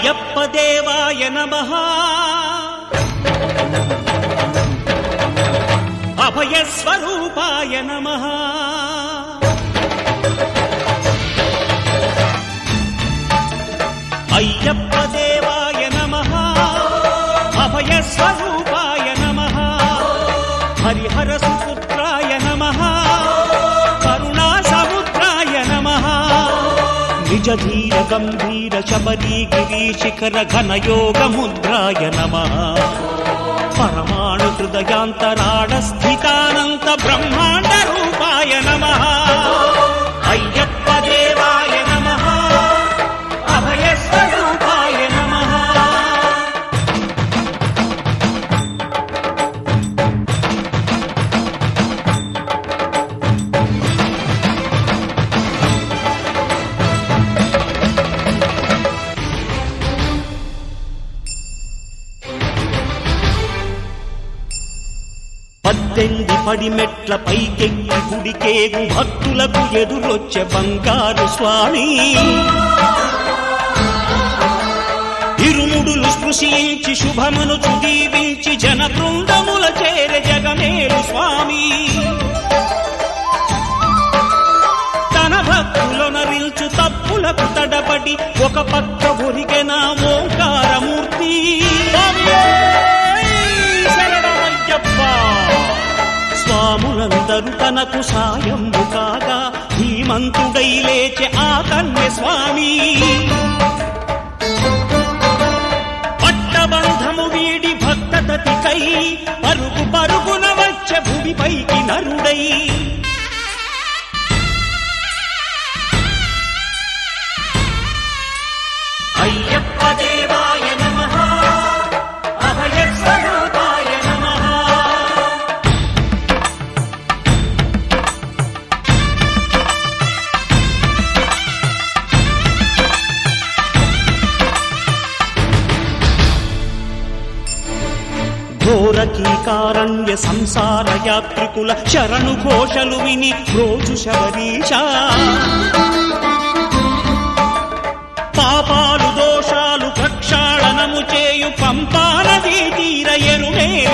అయ్యప్ప దేవాయ నమః అభయ స్వరూపాయ నమః అయ్యప్ప దేవాయ నమః అభయ స్వరూపాయ నమః హరిహర సుపుత్రాయ నమః కరుణా సముద్రాయ నమః నిజ ధీర గంభీర శబరీ గిరీశిఖర ఘనయోగ ముద్రాయ నమః పరమాణు హృదయాంతరాడ స్థితానంత బ్రహ్మాండ రూపాయ నమః అయ్యప్ప దేవాయ నమః అభయ స్వరూపాయ నమః పద్దెంది పడిమెట్ల పైకెక్కి గుడికేగు భక్తులకు ఎదురొచ్చే బంగారు స్వామి ఇరుముడులు స్పృశించి శుభమనుచు దీవించి జన బృందముల చేరే జగమేలు స్వామి తన భక్తులనరిల్చు తప్పులకు తడబడి ఒక పక్క ఒరిగెన ఓంకారమూర్తి స్వాములందరూ తనకు సాయంబు కాగా ధీమంతుడై లేచే ఆ కన్య స్వామి పట్టబంధము వీడి భక్తతతికై పరుగు పరుగున వచ్చే భూమిపైకి నరుడై అయ్యప్ప దేవాయ నమః అభయ స్వరూపాయ నమః ఘోరకీకారణ్య సంసార యాత్రికుల శరణు ఘోషలు విని రోజు శబరీశ పాపాలు దోషాలు ప్రక్షాళనము చేయు పంపా నదీ